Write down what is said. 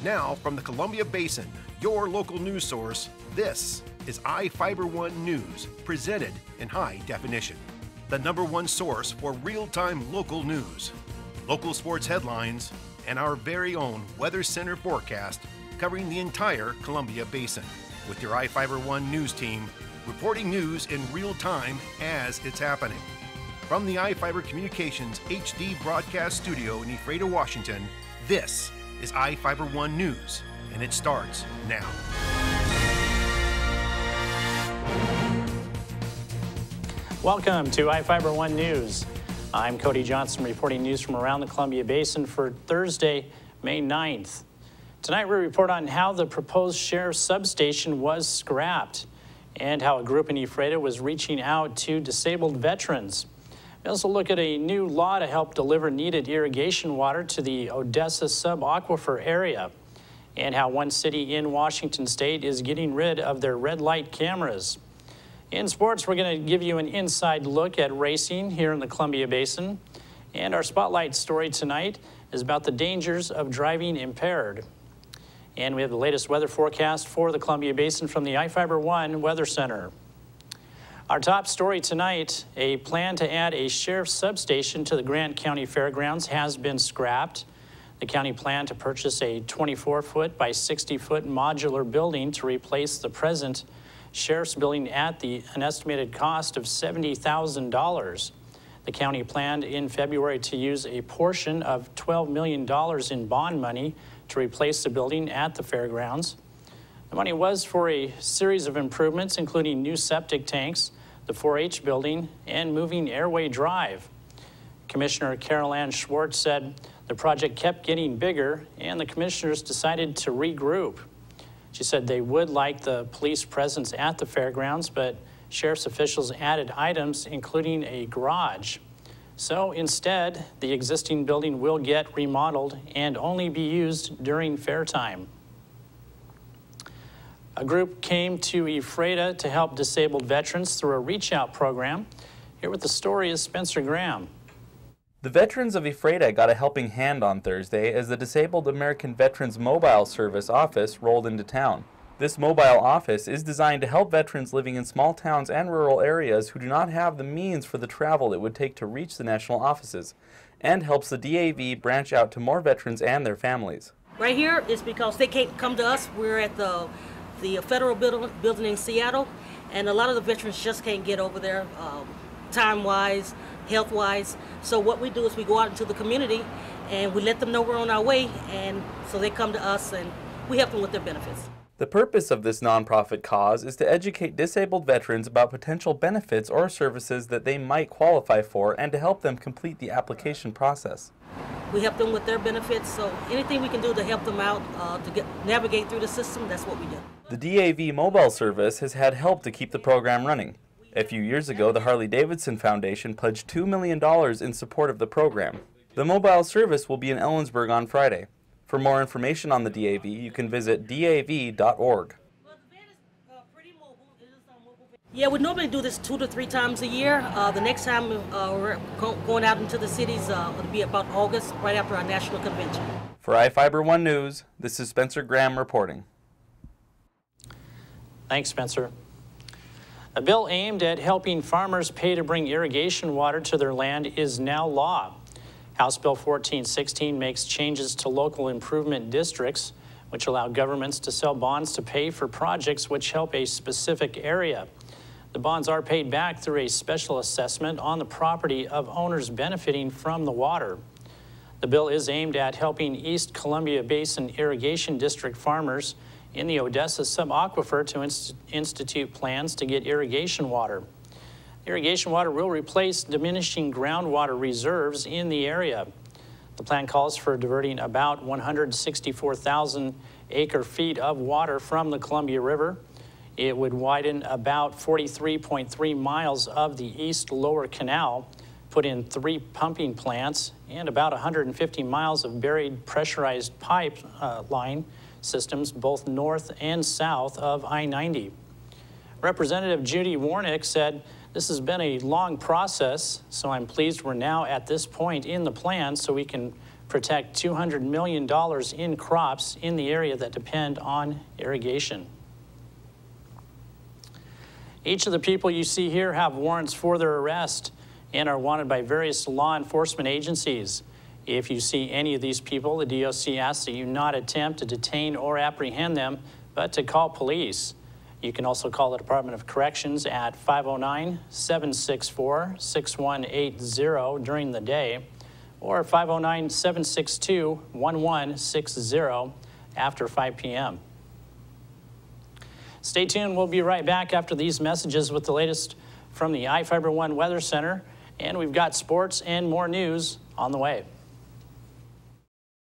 Now, from the Columbia Basin, your local news source, this is iFIBER 1 News, presented in high definition. The #1 source for real-time local news, local sports headlines, and our very own Weather Center forecast covering the entire Columbia Basin. With your iFIBER 1 News team, reporting news in real time as it's happening. From the iFIBER Communications HD broadcast studio in Ephrata, Washington, this is iFIBER 1 News, and it starts now. Welcome to iFIBER 1 News. I'm Cody Johnson reporting news from around the Columbia Basin for Thursday, May 9th. Tonight we report on how the proposed sheriff's substation was scrapped and how a group in Ephrata was reaching out to disabled veterans. We also look at a new law to help deliver needed irrigation water to the Odessa sub-aquifer area and how one city in Washington state is getting rid of their red light cameras. In sports, we're going to give you an inside look at racing here in the Columbia Basin. And our spotlight story tonight is about the dangers of driving impaired. And we have the latest weather forecast for the Columbia Basin from the iFIBER 1 Weather Center. Our top story tonight, a plan to add a sheriff's substation to the Grant County Fairgrounds has been scrapped. The county planned to purchase a 24-foot by 60-foot modular building to replace the present sheriff's building at an estimated cost of $70,000. The county planned in February to use a portion of $12 million in bond money to replace the building at the fairgrounds. The money was for a series of improvements, including new septic tanks, the 4-H building, and moving Airway Drive. Commissioner Carol Ann Schwartz said the project kept getting bigger and the commissioners decided to regroup. She said they would like the police presence at the fairgrounds, but sheriff's officials added items, including a garage. So instead, the existing building will get remodeled and only be used during fair time. A group came to Ephrata to help disabled veterans through a reach-out program. Here with the story is Spencer Graham. The veterans of Ephrata got a helping hand on Thursday as the Disabled American Veterans Mobile Service office rolled into town. This mobile office is designed to help veterans living in small towns and rural areas who do not have the means for the travel it would take to reach the national offices, and helps the DAV branch out to more veterans and their families. Right here is because they can't come to us. We're at the federal building in Seattle, and a lot of the veterans just can't get over there time-wise, health-wise. So what we do is we go out into the community and we let them know we're on our way, and so they come to us and we help them with their benefits. The purpose of this nonprofit cause is to educate disabled veterans about potential benefits or services that they might qualify for and to help them complete the application process. We help them with their benefits, so anything we can do to help them out to navigate through the system, that's what we do. The DAV mobile service has had help to keep the program running. A few years ago, the Harley-Davidson Foundation pledged $2 million in support of the program. The mobile service will be in Ellensburg on Friday. For more information on the DAV, you can visit dav.org. Yeah, we normally do this 2 to 3 times a year. The next time we're going out into the cities, it'll be about August, right after our national convention. For iFIBER 1 News, this is Spencer Graham reporting. Thanks, Spencer. A bill aimed at helping farmers pay to bring irrigation water to their land is now law. House Bill 1416 makes changes to local improvement districts, which allow governments to sell bonds to pay for projects which help a specific area. The bonds are paid back through a special assessment on the property of owners benefiting from the water. The bill is aimed at helping East Columbia Basin Irrigation District farmers in the Odessa sub-aquifer to institute plans to get irrigation water. Irrigation water will replace diminishing groundwater reserves in the area. The plan calls for diverting about 164,000 acre-feet of water from the Columbia River. It would widen about 43.3 miles of the East Lower Canal, put in 3 pumping plants, and about 150 miles of buried pressurized pipeline systems both north and south of I-90. Representative Judy Warnick said This has been a long process, so I'm pleased we're now at this point in the plan so we can protect $200 million in crops in the area that depend on irrigation. Each of the people you see here have warrants for their arrest and are wanted by various law enforcement agencies. If you see any of these people, the DOC asks that you not attempt to detain or apprehend them, but to call police. You can also call the Department of Corrections at 509-764-6180 during the day, or 509-762-1160 after 5 p.m. Stay tuned. We'll be right back after these messages with the latest from the iFIBER 1 Weather Center, and we've got sports and more news on the way.